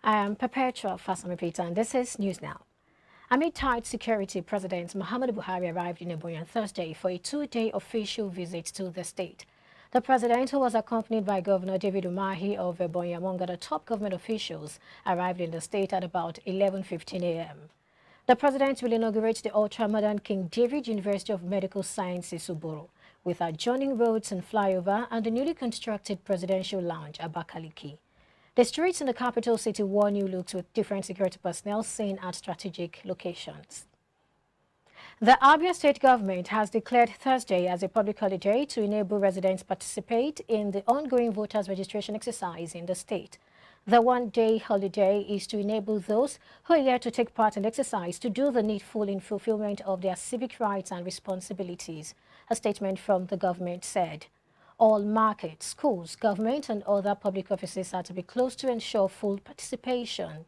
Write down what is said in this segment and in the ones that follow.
I am Perpetua Fasamipita, and this is News Now. Amid tight security, President Muhammadu Buhari arrived in EBONYI on Thursday for a two-day official visit to the state. The president, who was accompanied by Governor David Umahi of EBONYI, among other top government officials, arrived in the state at about 11:15 a.m. The president will inaugurate the ultra-modern King David University of Medical Sciences, Uburu, with adjoining roads and flyover and the newly constructed presidential lounge, Abakaliki. The streets in the capital city wore new looks with different security personnel seen at strategic locations. The ABIA state government has declared Thursday as a public holiday to enable residents participate in the ongoing voters registration exercise in the state. The one-day holiday is to enable those who are yet to take part in the exercise to do the needful in fulfillment of their civic rights and responsibilities, a statement from the government said. All markets, schools, government and other public offices are to be closed to ensure full participation.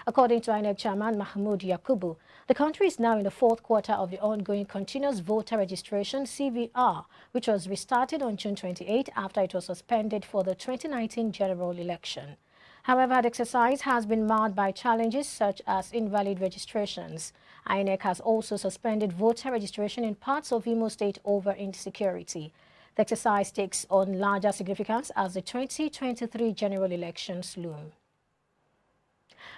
According to INEC Chairman Mahmoud Yakubu, the country is now in the fourth quarter of the ongoing Continuous Voter Registration (CVR), which was restarted on June 28 after it was suspended for the 2019 general election. However, the exercise has been marred by challenges such as invalid registrations. INEC has also suspended voter registration in parts of Imo State over insecurity. The exercise takes on larger significance as the 2023 general elections loom.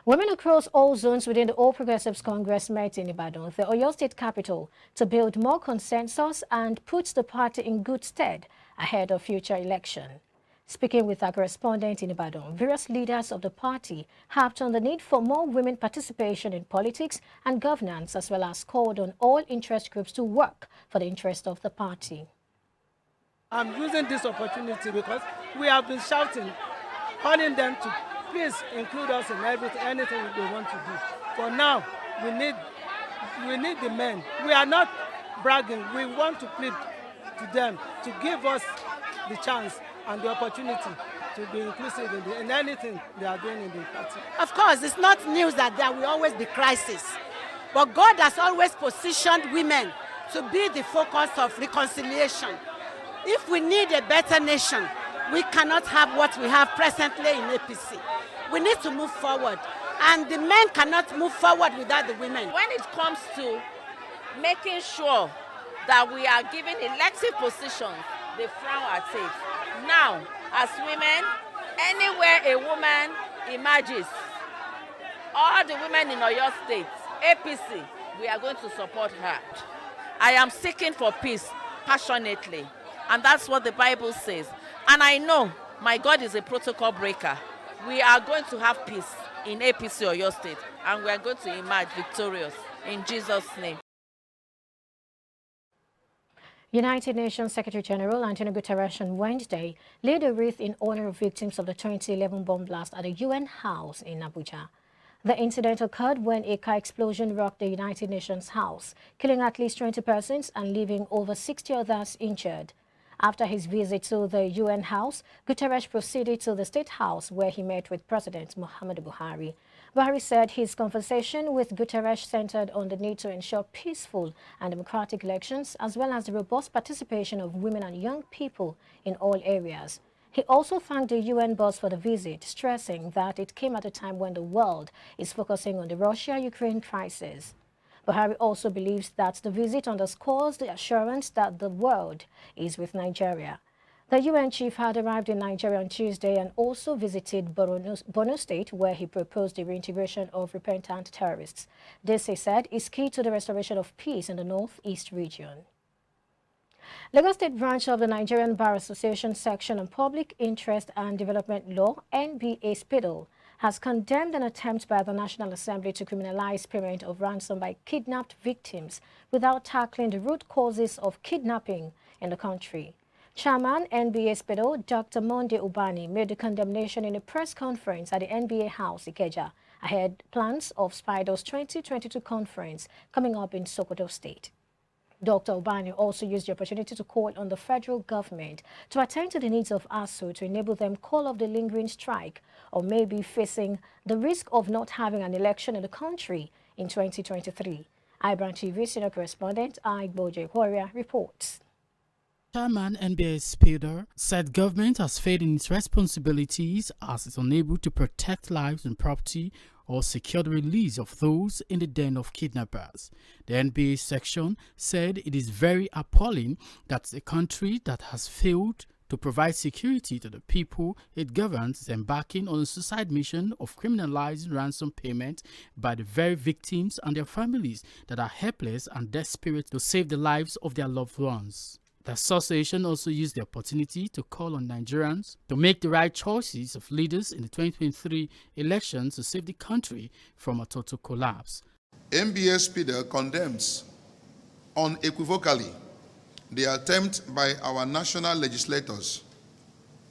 Women across all zones within the All Progressives Congress met in Ibadan, the Oyo State capital, to build more consensus and put the party in good stead ahead of future election. Speaking with our correspondent in Ibadan, various leaders of the party harped on the need for more women participation in politics and governance, as well as called on all interest groups to work for the interest of the party. I'm using this opportunity because we have been shouting, calling them to please include us in anything they want to do. For now, we need the men. We are not bragging. We want to plead to them to give us the chance and the opportunity to be inclusive in anything they are doing in the party. Of course, it's not news that there will always be crisis. But God has always positioned women to be the focus of reconciliation. If we need a better nation, we cannot have what we have presently in APC. We need to move forward, and the men cannot move forward without the women. When it comes to making sure that we are given elective positions, they frown at it. Now, as women, anywhere a woman emerges, all the women in Oyo State, APC, we are going to support her. I am seeking for peace passionately. And that's what the Bible says. And I know my God is a protocol breaker. We are going to have peace in APC Oyo State, and we are going to emerge victorious in Jesus' name. United Nations Secretary General Antonio Guterres on Wednesday laid a wreath in honor of victims of the 2011 bomb blast at the UN House in Abuja. The incident occurred when a car explosion rocked the United Nations House, killing at least 20 persons and leaving over 60 others injured. After his visit to the UN House, Guterres proceeded to the State House where he met with President Muhammadu Buhari. Buhari said his conversation with Guterres centered on the need to ensure peaceful and democratic elections, as well as the robust participation of women and young people in all areas. He also thanked the UN boss for the visit, stressing that it came at a time when the world is focusing on the Russia-Ukraine crisis. Buhari also believes that the visit underscores the assurance that the world is with Nigeria. The UN chief had arrived in Nigeria on Tuesday and also visited Borno State, where he proposed the reintegration of repentant terrorists. This, he said, is key to the restoration of peace in the northeast region. Lagos State branch of the Nigerian Bar Association section on Public Interest and Development Law, Nba-Spidel, has condemned an attempt by the National Assembly to criminalize payment of ransom by kidnapped victims without tackling the root causes of kidnapping in the country. Chairman Nba-Spidel, Dr. Monday Ubani, made the condemnation in a press conference at the NBA House, Ikeja, ahead plans of Spidel's 2022 conference coming up in Sokoto State. Dr. Ubani also used the opportunity to call on the federal government to attend to the needs of ASUU to enable them call off the lingering strike or maybe facing the risk of not having an election in the country in 2023. IBrandTV senior correspondent W.H.O reports. Chairman Nba-Spidel said government has failed in its responsibilities as it's unable to protect lives and property or secure the release of those in the den of kidnappers. The NBA section said it is very appalling that a country that has failed to provide security to the people it governs is embarking on a suicide mission of criminalizing ransom payment by the very victims and their families that are helpless and desperate to save the lives of their loved ones. The association also used the opportunity to call on Nigerians to make the right choices of leaders in the 2023 elections to save the country from a total collapse. Nba-Spidel condemns unequivocally the attempt by our national legislators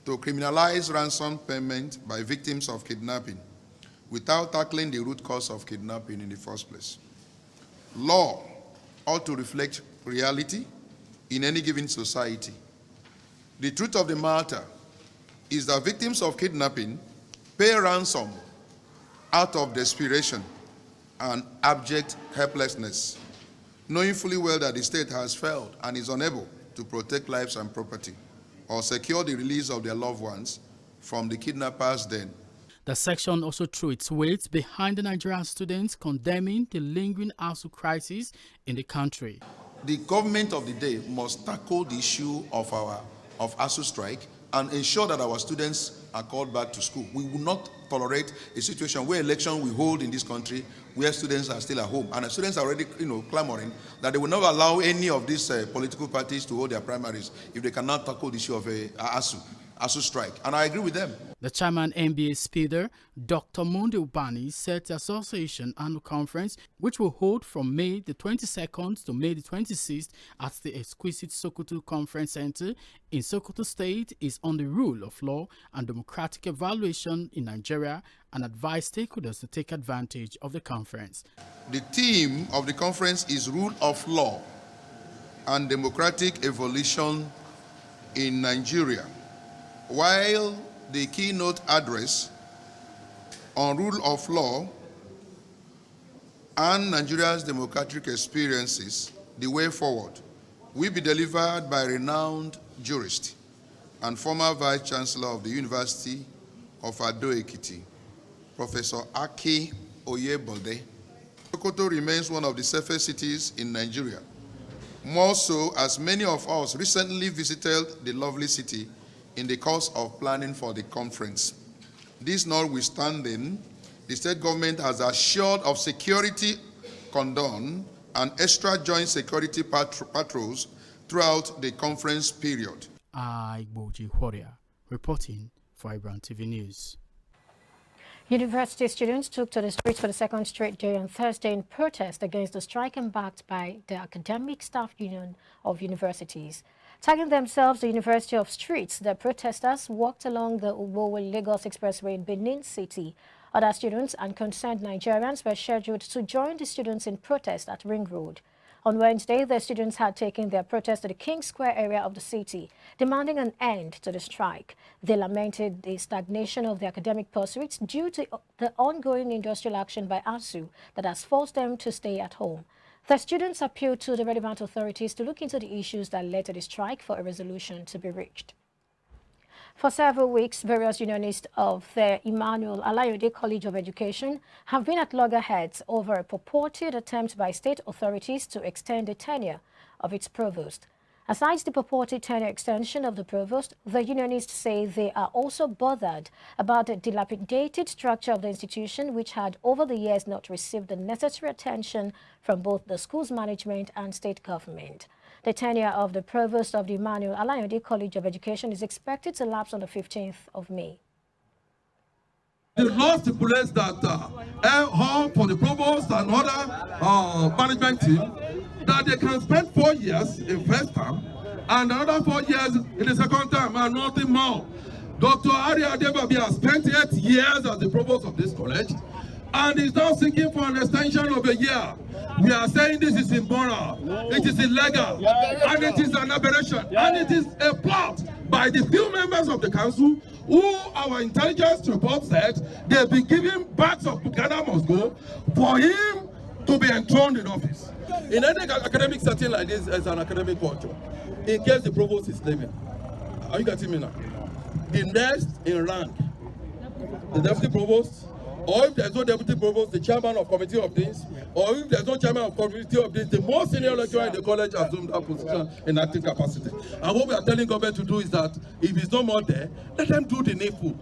to criminalize ransom payment by victims of kidnapping without tackling the root cause of kidnapping in the first place. Law ought to reflect reality in any given society. The truth of the matter is that victims of kidnapping pay ransom out of desperation and abject helplessness, knowing fully well that the state has failed and is unable to protect lives and property or secure the release of their loved ones from the kidnappers' den. The section also threw its weight behind the Nigerian students condemning the lingering ASUU crisis in the country. The government of the day must tackle the issue of ASUU strike and ensure that our students are called back to school. We will not tolerate a situation where election we hold in this country where students are still at home. And the students are already clamoring that they will not allow any of these political parties to hold their primaries if they cannot tackle the issue of ASUU strike. And I agree with them. The chairman Nba-Spidel, Dr. Monde Ubani, said the association annual conference, which will hold from May the 22nd to May the 26th at the exquisite Sokoto Conference Center in Sokoto State, is on the rule of law and democratic evaluation in Nigeria and advised stakeholders to take advantage of the conference. The theme of the conference is Rule of Law and Democratic Evolution in Nigeria, while the keynote address on rule of law and Nigeria's democratic experiences, the way forward, will be delivered by a renowned jurist and former Vice Chancellor of the University of Ado-Ekiti, Professor Aki Oyebode. Sokoto remains one of the safest cities in Nigeria, more so as many of us recently visited the lovely city in the course of planning for the conference. This notwithstanding, the state government has assured of security cordon and extra joint security patrols throughout the conference period. WHO reporting for IBrandTV News. University students took to the streets for the second straight day on Thursday in protest against the strike embarked by the Academic Staff Union of Universities. Tagging themselves the University of Streets, the protesters walked along the Owo-Lagos Expressway in Benin-City. Other students and concerned Nigerians were scheduled to join the students in protest at Ring Road. On Wednesday, the students had taken their protest to the King Square area of the city, demanding an end to the strike. They lamented the stagnation of the academic pursuits due to the ongoing industrial action by ASUU that has forced them to stay at home. The students appealed to the relevant authorities to look into the issues that led to the strike for a resolution to be reached. For several weeks, various unionists of the ALAYANDE College of Education have been at loggerheads over a purported attempt by state authorities to extend the tenure of its provost. Aside the purported tenure extension of the provost, the unionists say they are also bothered about the dilapidated structure of the institution, which had over the years not received the necessary attention from both the school's management and state government. The tenure of the provost of the ALAYANDE College of Education is expected to lapse on the 15th of May. The law stipulates that HALT for the provost and other management team, that they can spend 4 years in first term and another 4 years in the second term and nothing more. Dr. ABIA has spent 8 years as the provost of this college and is now seeking for an extension of a year. We are saying this is immoral, it is illegal, and it is an aberration, and it is a plot by the few members of the council who our intelligence report said they've been giving bags of Ghana must go for him to be enthroned in office. In any academic setting like this, as an academic culture, in case the provost is leaving, are you getting me now? The next in rank, the deputy provost, or if there's no deputy provost, the chairman of committee of deans, or if there's no chairman of committee of deans, the most senior lecturer in the college assumes that position in active capacity. And what we are telling government to do is that if it's no more there, let them do the needful.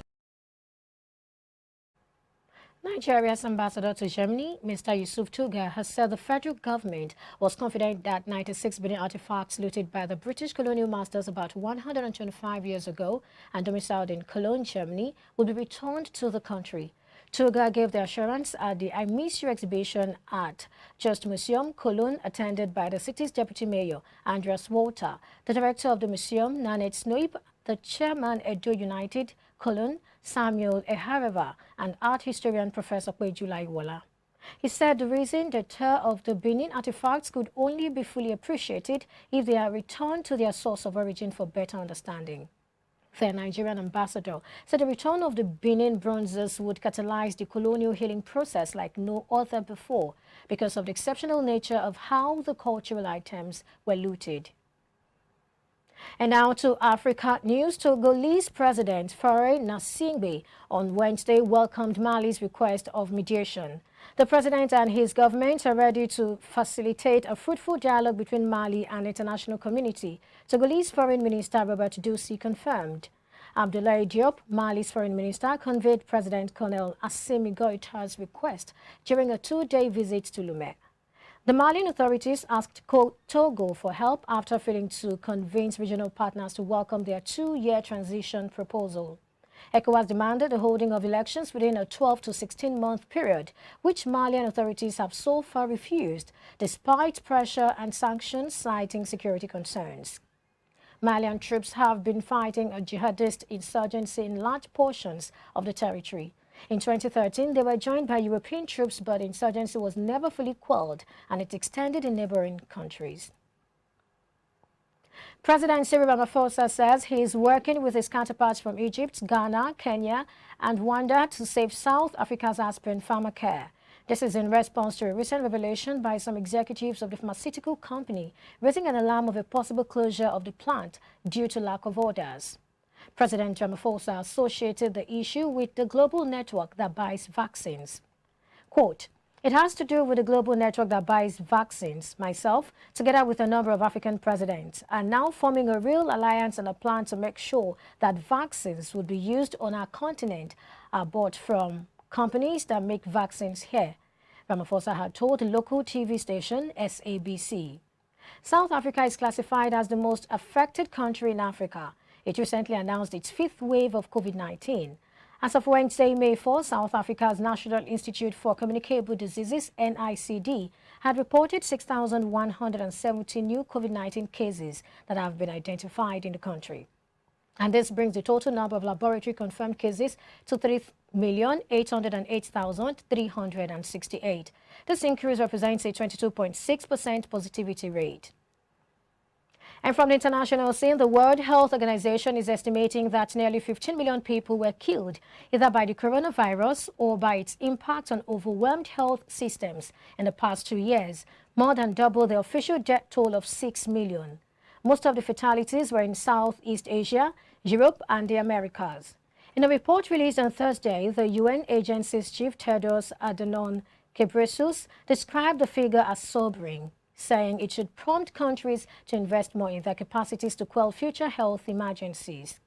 Nigeria's ambassador to Germany, Mr. Yusuf Tuga, has said the federal government was confident that 96 Benin artifacts looted by the British colonial masters about 125 years ago and domiciled in Cologne, Germany, will be returned to the country. Tuga gave the assurance at the I Miss You exhibition at Just Museum, Cologne, attended by the city's deputy mayor, Andreas Walter, the director of the museum, Nanette Snoib, the chairman, Edo United, Cologne, Samuel Ehareva, and art historian Professor Kwejula Iwola. He said the reason the tour of the Benin artifacts could only be fully appreciated if they are returned to their source of origin for better understanding. The Nigerian ambassador said the return of the Benin bronzes would catalyze the colonial healing process like no other before because of the exceptional nature of how the cultural items were looted. And now to Africa news. Togolese President Faure Gnassingbé on Wednesday welcomed Mali's request of mediation. The president and his government are ready to facilitate a fruitful dialogue between Mali and the international community, Togolese Foreign Minister Robert Dussi confirmed. Abdoulaye Diop, Mali's foreign minister, conveyed President Colonel Assimi Goïta's request during a two-day visit to Lomé. The Malian authorities asked Togo for help after failing to convince regional partners to welcome their two-year transition proposal. ECOWAS demanded the holding of elections within a 12 to 16-month period, which Malian authorities have so far refused, despite pressure and sanctions citing security concerns. Malian troops have been fighting a jihadist insurgency in large portions of the territory. In 2013, they were joined by European troops, but insurgency was never fully quelled, and it extended in neighboring countries. President Cyril Ramaphosa says he is working with his counterparts from Egypt, Ghana, Kenya, and Rwanda to save South Africa's aspirin pharmacare. This is in response to a recent revelation by some executives of the pharmaceutical company, raising an alarm of a possible closure of the plant due to lack of orders. President Ramaphosa associated the issue with the global network that buys vaccines. Quote, "It has to do with the global network that buys vaccines. Myself, together with a number of African presidents, are now forming a real alliance and a plan to make sure that vaccines would be used on our continent are bought from companies that make vaccines here," Ramaphosa had told the local TV station SABC. South Africa is classified as the most affected country in Africa. It recently announced its fifth wave of COVID-19. As of Wednesday, May 4, South Africa's National Institute for Communicable Diseases, NICD, had reported 6,170 new COVID-19 cases that have been identified in the country. And this brings the total number of laboratory-confirmed cases to 3,808,368. This increase represents a 22.6% positivity rate. And from the international scene, the World Health Organization is estimating that nearly 15 million people were killed either by the coronavirus or by its impact on overwhelmed health systems in the past 2 years, more than double the official death toll of 6 million. Most of the fatalities were in Southeast Asia, Europe, and the Americas. In a report released on Thursday, the UN agency's chief Tedros Adhanom Ghebreyesus described the figure as sobering, saying it should prompt countries to invest more in their capacities to quell future health emergencies.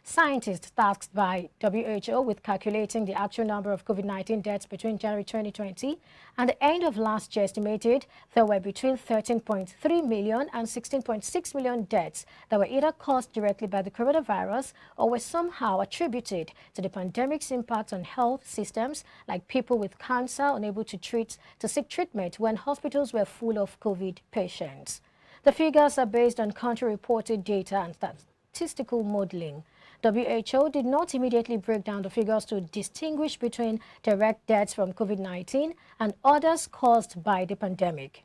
Scientists tasked by WHO with calculating the actual number of COVID-19 deaths between January 2020 and the end of last year estimated there were between 13.3 million and 16.6 million deaths that were either caused directly by the coronavirus or were somehow attributed to the pandemic's impact on health systems, like people with cancer unable to seek treatment when hospitals were full of COVID patients. The figures are based on country-reported data and statistical modeling. WHO did not immediately break down the figures to distinguish between direct deaths from COVID-19 and others caused by the pandemic.